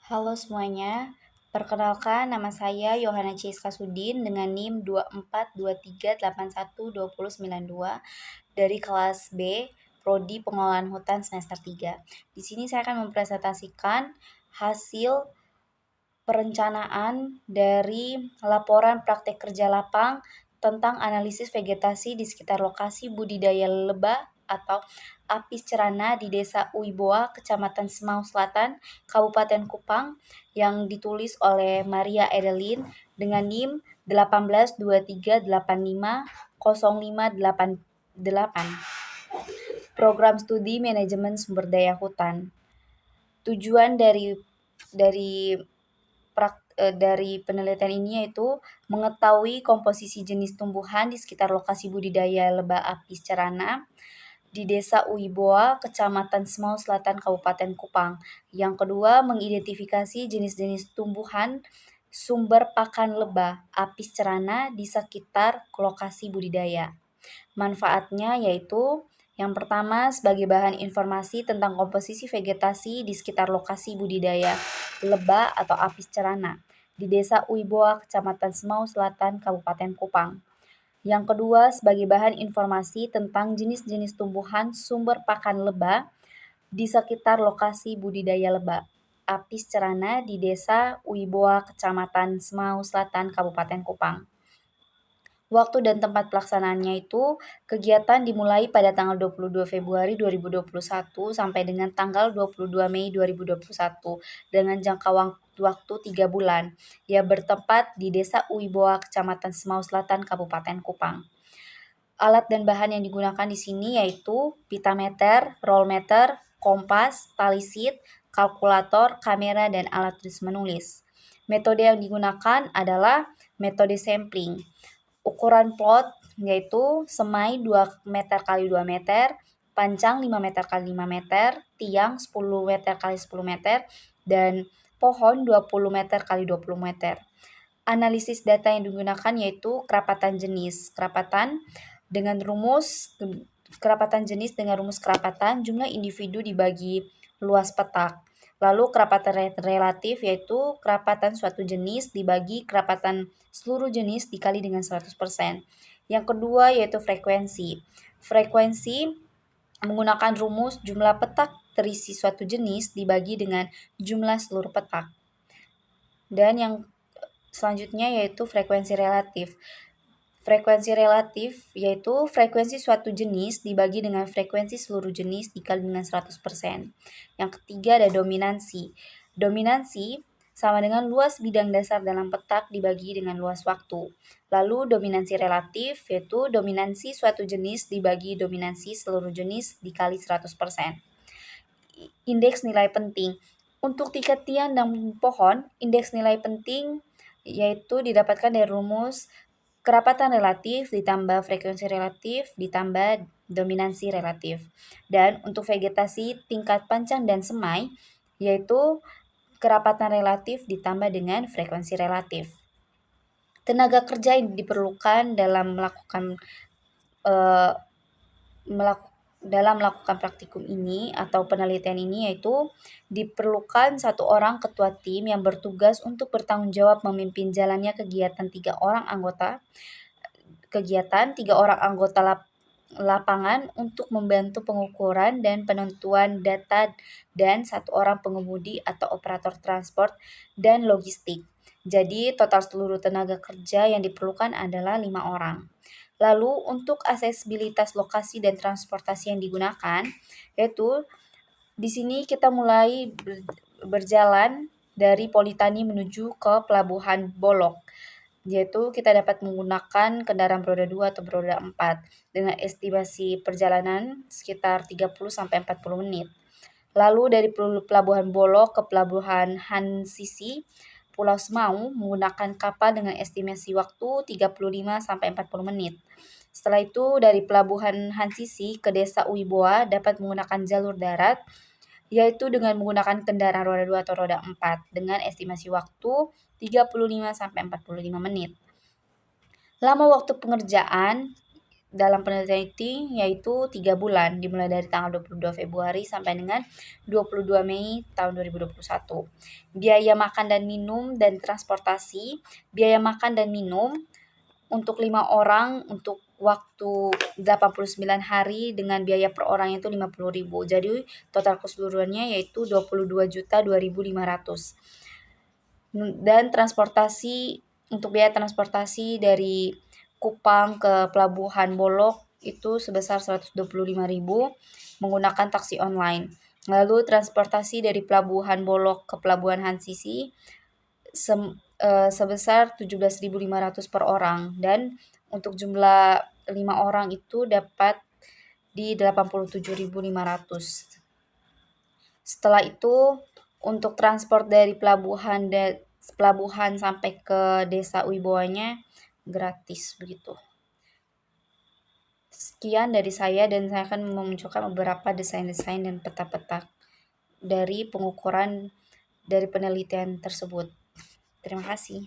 Halo semuanya, perkenalkan nama saya Yohana Ciska Sudin dengan NIM 2423812092 dari kelas B, Prodi Pengelolaan Hutan semester 3. Di sini saya akan mempresentasikan hasil perencanaan dari laporan praktek kerja lapang tentang analisis vegetasi di sekitar lokasi budidaya lebah atau apis cerana di Desa Uiboa, Kecamatan Semau Selatan, Kabupaten Kupang yang ditulis oleh Maria Edelin dengan NIM 1823850588. Program Studi Manajemen Sumber Daya Hutan. Tujuan dari penelitian ini yaitu mengetahui komposisi jenis tumbuhan di sekitar lokasi budidaya lebah apis cerana di Desa Uiboa, Kecamatan Semau Selatan, Kabupaten Kupang. Yang kedua, mengidentifikasi jenis-jenis tumbuhan sumber pakan lebah apis cerana di sekitar lokasi budidaya. Manfaatnya yaitu yang pertama, sebagai bahan informasi tentang komposisi vegetasi di sekitar lokasi budidaya lebah atau apis cerana di Desa Uiboa, Kecamatan Semau Selatan, Kabupaten Kupang. Yang kedua, sebagai bahan informasi tentang jenis-jenis tumbuhan sumber pakan lebah di sekitar lokasi budidaya lebah apis cerana di Desa Uiboa, Kecamatan Semau Selatan, Kabupaten Kupang. Waktu dan tempat pelaksanaannya itu kegiatan dimulai pada tanggal 22 Februari 2021 sampai dengan tanggal 22 Mei 2021 dengan jangka waktu 3 bulan. Ia bertempat di Desa Uiboa, Kecamatan Semau Selatan, Kabupaten Kupang. Alat dan bahan yang digunakan di sini yaitu pita meter, roll meter, kompas, tali sheet, kalkulator, kamera, dan alat tulis menulis. Metode yang digunakan adalah metode sampling. Ukuran plot yaitu semai 2 meter x 2 meter, panjang 5 meter x 5 meter, tiang 10 meter x 10 meter, dan pohon 20 meter x 20 meter. Analisis data yang digunakan yaitu kerapatan jenis. Kerapatan jenis dengan rumus kerapatan jumlah individu dibagi luas petak. Lalu kerapatan relatif yaitu kerapatan suatu jenis dibagi kerapatan seluruh jenis dikali dengan 100%. Yang kedua yaitu frekuensi. Frekuensi menggunakan rumus jumlah petak terisi suatu jenis dibagi dengan jumlah seluruh petak. Dan yang selanjutnya yaitu frekuensi relatif. Frekuensi relatif yaitu frekuensi suatu jenis dibagi dengan frekuensi seluruh jenis dikali dengan 100%. Yang ketiga ada dominansi. Dominansi sama dengan luas bidang dasar dalam petak dibagi dengan luas waktu. Lalu dominansi relatif yaitu dominansi suatu jenis dibagi dominansi seluruh jenis dikali 100%. Indeks nilai penting. Untuk tingkat tiang dan pohon, indeks nilai penting yaitu didapatkan dari rumus kerapatan relatif ditambah frekuensi relatif ditambah dominansi relatif. Dan untuk vegetasi tingkat panjang dan semai yaitu kerapatan relatif ditambah dengan frekuensi relatif. Tenaga kerja yang diperlukan dalam melakukan praktikum ini atau penelitian ini yaitu diperlukan 1 orang ketua tim yang bertugas untuk bertanggung jawab memimpin jalannya kegiatan 3 orang anggota lapangan untuk membantu pengukuran dan penentuan data dan 1 orang pengemudi atau operator transport dan logistik. Jadi total seluruh tenaga kerja yang diperlukan adalah 5 orang. Lalu untuk aksesibilitas lokasi dan transportasi yang digunakan yaitu di sini kita mulai berjalan dari Politani menuju ke Pelabuhan Bolok. Yaitu kita dapat menggunakan kendaraan beroda 2 atau beroda 4 dengan estimasi perjalanan sekitar 30-40 menit. Lalu dari Pelabuhan Bolok ke Pelabuhan Hansisi, Pulau Semau menggunakan kapal dengan estimasi waktu 35-40 menit. Setelah itu dari Pelabuhan Hansisi ke Desa Uiboa dapat menggunakan jalur darat yaitu dengan menggunakan kendaraan roda 2 atau roda 4 dengan estimasi waktu 35-45 menit. Lama waktu pengerjaan dalam penelitian itu yaitu 3 bulan, dimulai dari tanggal 22 Februari sampai dengan 22 Mei tahun 2021. Biaya makan dan minum dan transportasi, biaya makan dan minum untuk 5 orang untuk waktu 89 hari dengan biaya per orang itu 50.000. Jadi total keseluruhannya yaitu 22.002.500. Dan transportasi, untuk biaya transportasi dari Kupang ke Pelabuhan Bolok itu sebesar 125.000 menggunakan taksi online. Lalu transportasi dari Pelabuhan Bolok ke Pelabuhan HanSisi sebesar 17.500 per orang, dan untuk jumlah 5 orang itu dapat di 87.500. Setelah itu untuk transport dari pelabuhan sampai ke desa Wibawanya gratis begitu. Sekian dari saya, dan saya akan memunculkan beberapa desain-desain dan peta-peta dari pengukuran dari penelitian tersebut. Terima kasih.